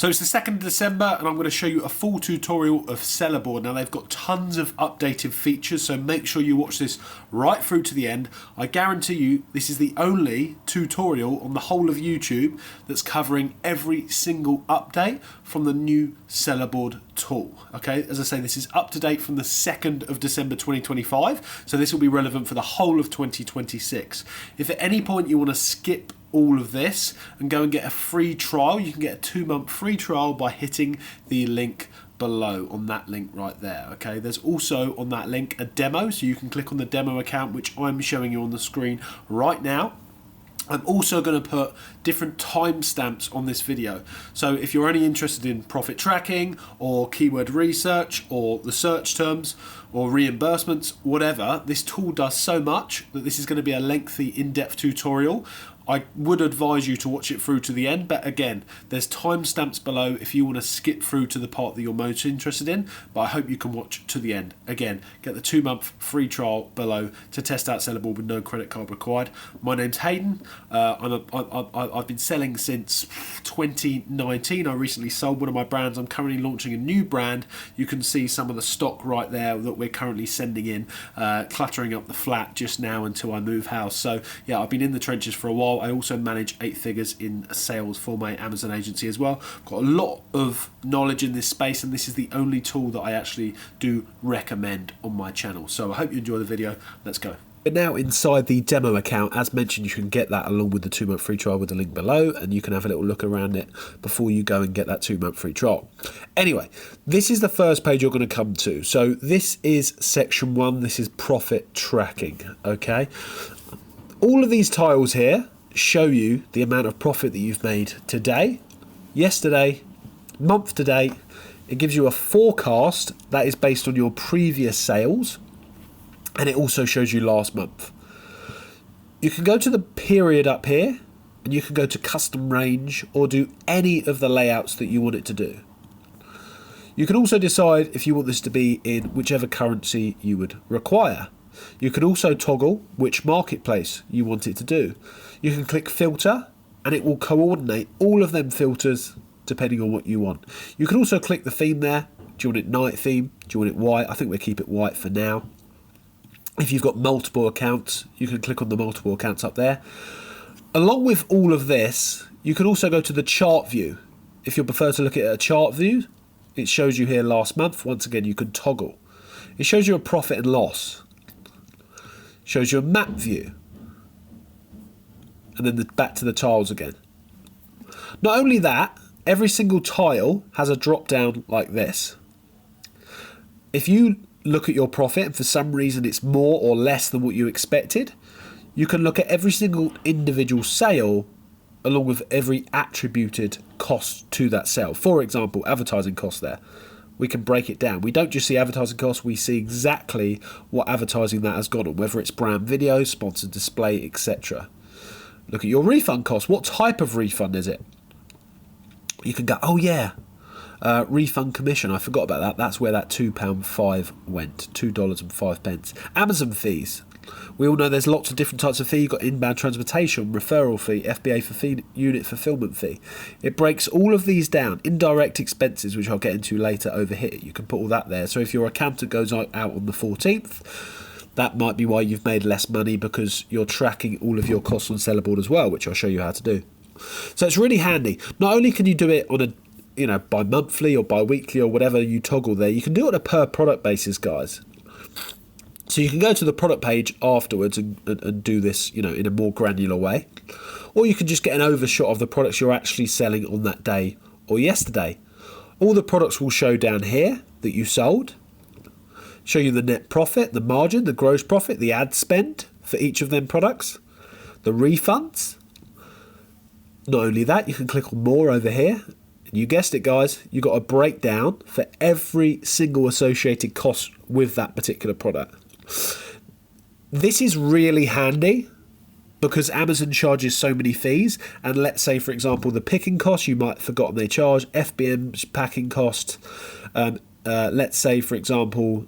So it's the 2nd of December and I'm going to show you a full tutorial of Sellerboard. Now they've got tons of updated features, so make sure you watch this right through to the end. I guarantee you this is the only tutorial on the whole of YouTube that's covering every single update from the new Sellerboard tool. Okay, as I say, this is up to date from the 2nd of December 2025, so this will be relevant for the whole of 2026. If at any point you want to skip all of this and go and get a free trial, you can get a 2-month free trial by hitting the link below on that link right there. Okay, there's also on that link a demo, so you can click on the demo account which I'm showing you on the screen right now. I'm also going to put different timestamps on this video. So if you're only interested in profit tracking or keyword research or the search terms or reimbursements, whatever, this tool does so much that this is going to be a lengthy, in-depth tutorial. I would advise you to watch it through to the end, but again, there's timestamps below if you want to skip through to the part that you're most interested in, but I hope you can watch to the end. Again, get the 2-month free trial below to test out Sellerboard with no credit card required. My name's Hayden. I've been selling since 2019. I recently sold one of my brands. I'm currently launching a new brand. You can see some of the stock right there that we're currently sending in, cluttering up the flat just now until I move house. So yeah, I've been in the trenches for a while. I also manage 8 figures in sales for my Amazon agency as well. I've got a lot of knowledge in this space, and this is the only tool that I actually do recommend on my channel. So I hope you enjoy the video. Let's go. But now inside the demo account, as mentioned, you can get that along with the 2-month free trial with the link below, and you can have a little look around it before you go and get that 2-month free trial. Anyway, this is the first page you're going to come to. So this is section 1. This is profit tracking. Okay, all of these tiles here show you the amount of profit that you've made today, yesterday, month to date. It gives you a forecast that is based on your previous sales, and it also shows you last month. You can go to the period up here, and you can go to custom range or do any of the layouts that you want it to do. You can also decide if you want this to be in whichever currency you would require. You can also toggle which marketplace you want it to do. You can click filter and it will coordinate all of them filters depending on what you want. You can also click the theme there. Do you want it night theme? Do you want it white? I think we'll keep it white for now. If you've got multiple accounts, you can click on the multiple accounts up there. Along with all of this, you can also go to the chart view. If you prefer to look at a chart view, it shows you here last month. Once again, you can toggle. It shows you a profit and loss. Shows you a map view, and then back to the tiles again. Not only that, every single tile has a drop down like this. If you look at your profit and for some reason it's more or less than what you expected, you can look at every single individual sale along with every attributed cost to that sale. For example, advertising cost there. We can break it down. We don't just see advertising costs, we see exactly what advertising that has gone on, whether it's brand video, sponsored display, etc. Look at your refund cost. What type of refund is it? You can go, oh yeah, refund commission. I forgot about that. That's where that £2.05 went, $2.05. Amazon fees. We all know there's lots of different types of fee. You've got inbound transportation, referral fee, FBA for fee, unit fulfillment fee. It breaks all of these down. Indirect expenses, which I'll get into later over here. You can put all that there. So if your accountant goes out on the 14th, that might be why you've made less money, because you're tracking all of your costs on Sellerboard as well, which I'll show you how to do. So it's really handy. Not only can you do it on a, bi-monthly or bi-weekly or whatever you toggle there, you can do it on a per product basis, guys. So you can go to the product page afterwards and do this, in a more granular way. Or you can just get an overshot of the products you're actually selling on that day or yesterday. All the products will show down here that you sold. Show you the net profit, the margin, the gross profit, the ad spend for each of them products, the refunds. Not only that, you can click on more over here. And you guessed it, guys, you've got a breakdown for every single associated cost with that particular product. This is really handy because Amazon charges so many fees, and let's say, for example, the picking cost, you might have forgotten they charge, FBA packing cost, let's say, for example,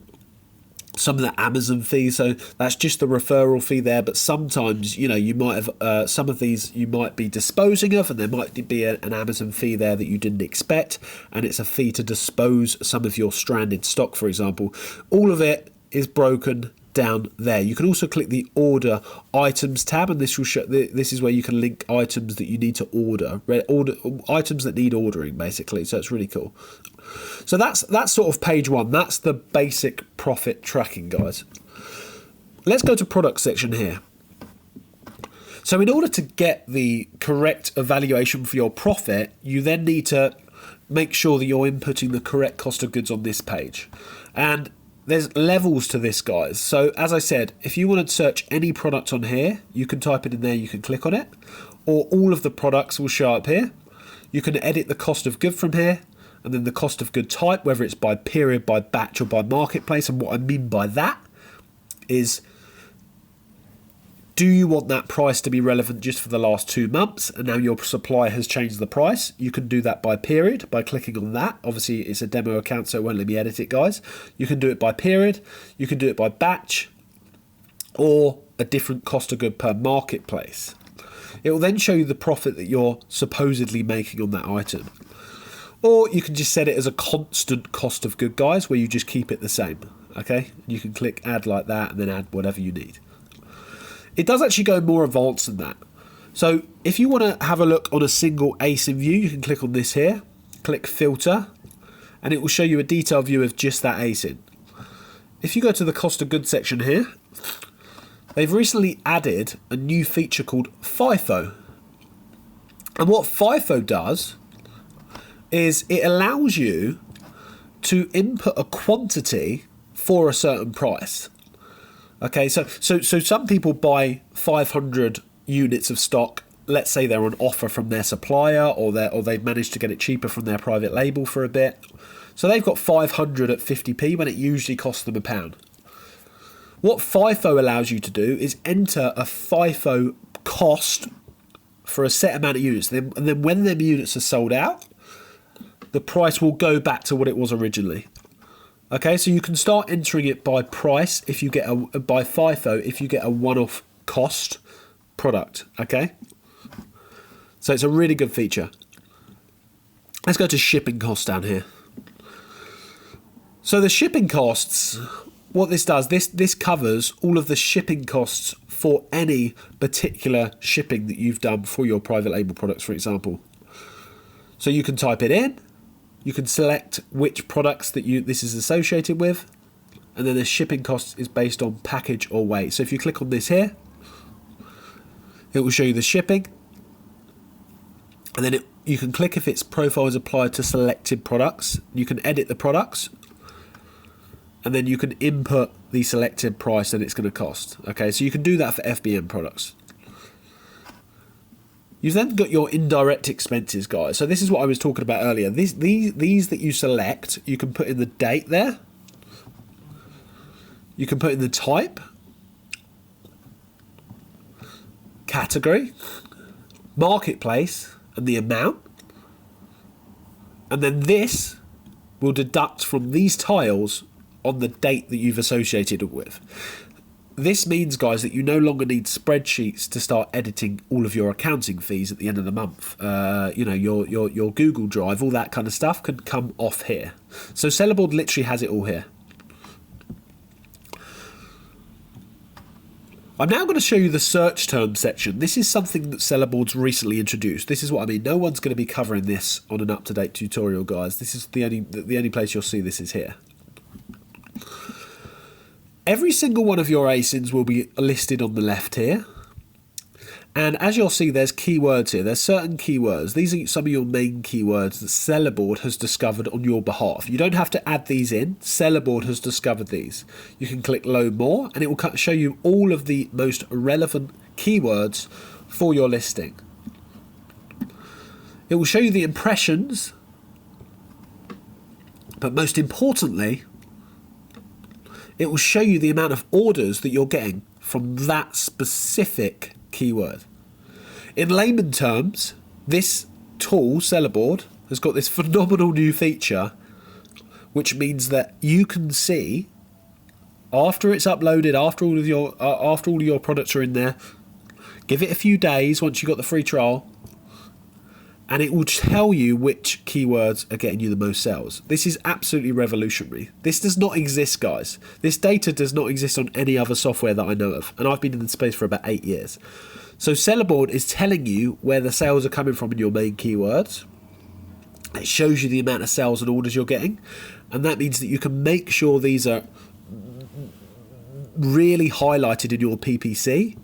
some of the Amazon fees, so that's just the referral fee there. But sometimes, you know, you might have some of these you might be disposing of, and there might be an Amazon fee there that you didn't expect, and it's a fee to dispose some of your stranded stock, for example. All of it is broken down there. You can also click the order items tab, and this will show, this is where you can link items that you need to order items that need ordering, basically. So it's really cool. So that's sort of page one. That's the basic profit tracking, guys. Let's go to product section here. So in order to get the correct evaluation for your profit, you then need to make sure that you're inputting the correct cost of goods on this page. And there's levels to this, guys. So as I said, if you want to search any product on here, you can type it in there, you can click on it, or all of the products will show up here. You can edit the cost of good from here, and then the cost of good type, whether it's by period, by batch, or by marketplace. And what I mean by that is, do you want that price to be relevant just for the last 2 months, and now your supplier has changed the price? You can do that by period, by clicking on that. Obviously, it's a demo account, so it won't let me edit it, guys. You can do it by period, you can do it by batch, or a different cost of good per marketplace. It will then show you the profit that you're supposedly making on that item. Or you can just set it as a constant cost of good, guys, where you just keep it the same. Okay, you can click add like that, and then add whatever you need. It does actually go more advanced than that. So if you want to have a look on a single ASIN view, you can click on this here, click filter, and it will show you a detailed view of just that ASIN. If you go to the cost of goods section here, they've recently added a new feature called FIFO. And what FIFO does is it allows you to input a quantity for a certain price. Okay, so some people buy 500 units of stock. Let's say they're on offer from their supplier, or they've managed to get it cheaper from their private label for a bit. So they've got 500 at 50p when it usually costs them £1. What FIFO allows you to do is enter a FIFO cost for a set amount of units, and then when them units are sold out, the price will go back to what it was originally. Okay, so you can start entering it by price if you get by FIFO if you get a one-off cost product. Okay, so it's a really good feature. Let's go to shipping costs down here. So the shipping costs, what this does, this covers all of the shipping costs for any particular shipping that you've done for your private label products, for example. So you can type it in. You can select which products that this is associated with, and then the shipping cost is based on package or weight. So if you click on this here, it will show you the shipping, and then you can click if its profile is applied to selected products. You can edit the products, and then you can input the selected price that it's going to cost. Okay, so you can do that for FBA products. You've then got your indirect expenses, guys. So this is what I was talking about earlier. These that you select, you can put in the date there. You can put in the type, category, marketplace, and the amount. And then this will deduct from these tiles on the date that you've associated it with. This means, guys, that you no longer need spreadsheets to start editing all of your accounting fees at the end of the month. You know, your Google Drive, all that kind of stuff can come off here. So Sellerboard literally has it all here. I'm now going to show you the search term section. This is something that Sellerboard's recently introduced. This is what I mean. No one's going to be covering this on an up-to-date tutorial, guys. This is the only place you'll see this is here. Every single one of your ASINs will be listed on the left here. And as you'll see, there's keywords here. There's certain keywords. These are some of your main keywords that Sellerboard has discovered on your behalf. You don't have to add these in. Sellerboard has discovered these. You can click load more, and it will show you all of the most relevant keywords for your listing. It will show you the impressions, but most importantly, it will show you the amount of orders that you're getting from that specific keyword. In layman terms, this tool, Sellerboard, has got this phenomenal new feature, which means that you can see After it's uploaded, after all of your products are in there, give it a few days once you've got the free trial, and it will tell you which keywords are getting you the most sales. This is absolutely revolutionary. This does not exist, guys. This data does not exist on any other software that I know of, and I've been in the space for about 8 years. So Sellerboard is telling you where the sales are coming from in your main keywords. It shows you the amount of sales and orders you're getting, and that means that you can make sure these are really highlighted in your PPC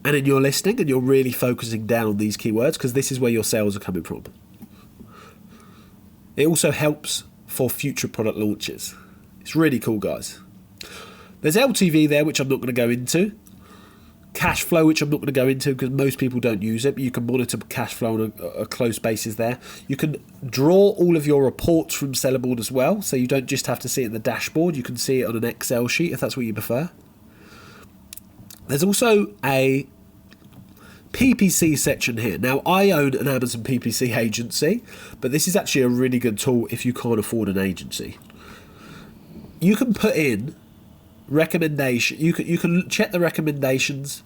and in your listing, and you're really focusing down on these keywords because this is where your sales are coming from. It also helps for future product launches. It's really cool, guys. There's LTV there, which I'm not going to go into. Cash flow, which I'm not going to go into because most people don't use it, but you can monitor cash flow on a close basis there. You can draw all of your reports from Sellerboard as well, so you don't just have to see it in the dashboard. You can see it on an Excel sheet if that's what you prefer. There's also a PPC section here. Now, I own an Amazon PPC agency, but this is actually a really good tool if you can't afford an agency. You can put in recommendation. You can check the recommendations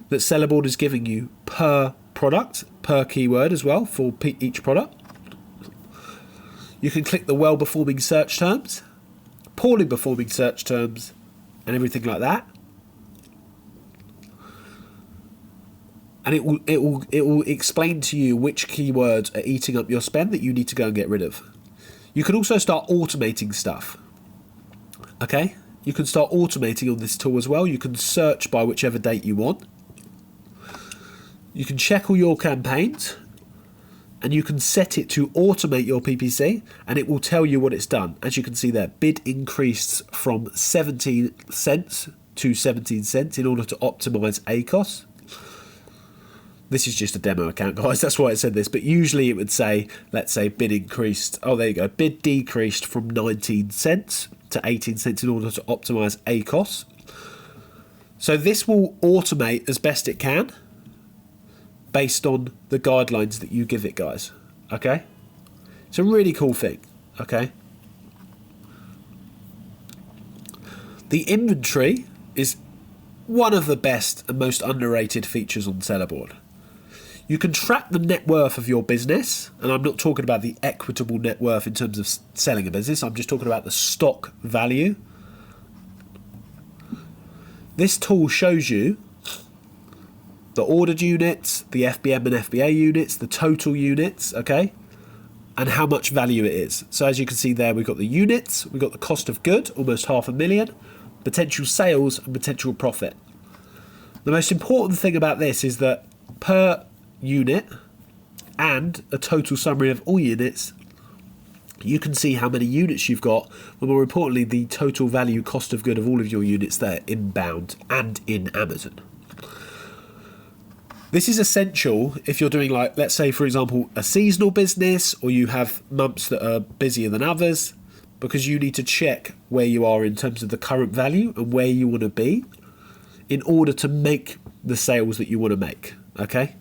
that Sellerboard is giving you per product, per keyword as well for each product. You can click the well-performing search terms, poorly performing search terms, and everything like that. And it will explain to you which keywords are eating up your spend that you need to go and get rid of. You can also start automating stuff. Okay? You can start automating on this tool as well. You can search by whichever date you want. You can check all your campaigns, and you can set it to automate your PPC, and it will tell you what it's done. As you can see there, bid increased from 17 cents to 17 cents in order to optimize ACOS. This is just a demo account, guys. That's why it said this. But usually it would say, let's say bid increased. Oh, there you go. Bid decreased from 19 cents to 18 cents in order to optimize ACOS. So this will automate as best it can based on the guidelines that you give it, guys. Okay? It's a really cool thing. Okay? The inventory is one of the best and most underrated features on Sellerboard. You can track the net worth of your business, and I'm not talking about the equitable net worth in terms of selling a business, I'm just talking about the stock value. This tool shows you the ordered units, the FBM and FBA units, the total units, okay, and how much value it is. So as you can see there, we've got the units, we've got the cost of good, almost $500,000, potential sales and potential profit. The most important thing about this is that per unit and a total summary of all units, you can see how many units you've got, but more importantly the total value cost of good of all of your units there inbound and in Amazon. This is essential if you're doing, like, let's say for example a seasonal business, or you have months that are busier than others, because you need to check where you are in terms of the current value and where you want to be in order to make the sales that you want to make. Okay,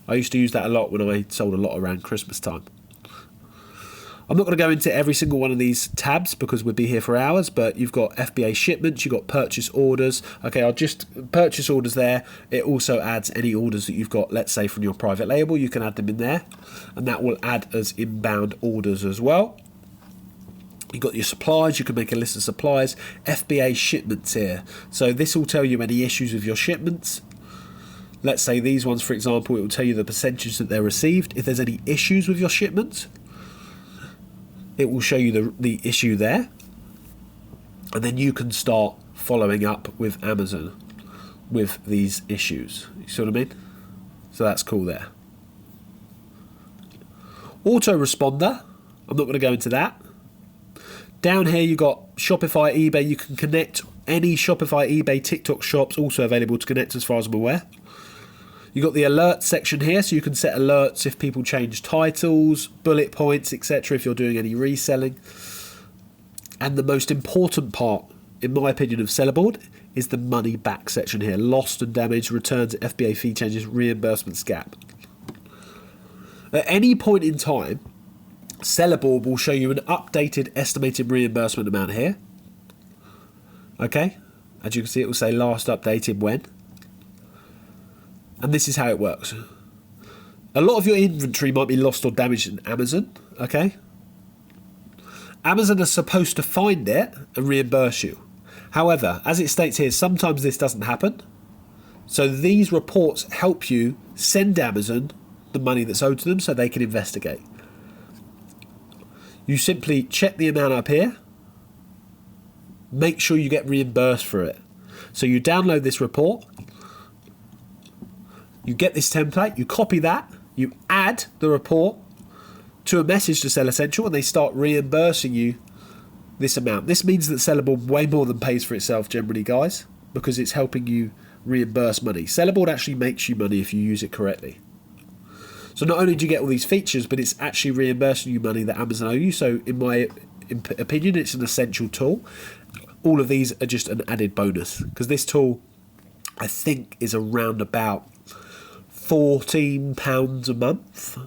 I used to use that a lot when I sold a lot around Christmas time. I'm not going to go into every single one of these tabs because we'd be here for hours, but you've got FBA shipments, you've got purchase orders. Okay, I'll just purchase orders there. It also adds any orders that you've got, let's say from your private label, you can add them in there, and that will add as inbound orders as well. You've got your supplies, you can make a list of supplies. FBA shipments here. So this will tell you any issues with your shipments. Let's say these ones, for example, it will tell you the percentage that they're received. If there's any issues with your shipments, it will show you the issue there. And then you can start following up with Amazon with these issues. You see what I mean? So that's cool there. Autoresponder, I'm not going to go into that. Down here you've got Shopify, eBay. You can connect any Shopify, eBay, TikTok shops, also available to connect as far as I'm aware. You've got the alert section here, so you can set alerts if people change titles, bullet points, etc. if you're doing any reselling. And the most important part, in my opinion, of Sellerboard is the money back section here. Lost and damaged, returns, FBA fee changes, reimbursements gap. At any point in time, Sellerboard will show you an updated estimated reimbursement amount here. Okay, as you can see, it will say last updated when. And this is how it works. A lot of your inventory might be lost or damaged in Amazon, okay? Amazon are supposed to find it and reimburse you. However, as it states here, sometimes this doesn't happen. So these reports help you send Amazon the money that's owed to them so they can investigate. You simply check the amount up here. Make sure you get reimbursed for it. So you download this report. You get this template. You copy that. You add the report to a message to Seller Central and they start reimbursing you this amount. This means that Sellerboard way more than pays for itself generally, guys, because it's helping you reimburse money. Sellerboard actually makes you money if you use it correctly. So not only do you get all these features, but it's actually reimbursing you money that Amazon owe you. So in my opinion, it's an essential tool. All of these are just an added bonus because this tool, I think, is around about £14 a month,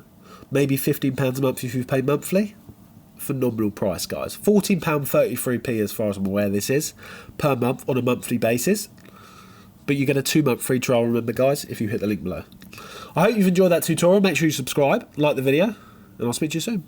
maybe £15 a month if you pay monthly. Phenomenal price, guys. £14.33p as far as I'm aware this is per month on a monthly basis. But you get a 2-month free trial, remember, guys, if you hit the link below. I hope you've enjoyed that tutorial. Make sure you subscribe, like the video, and I'll speak to you soon.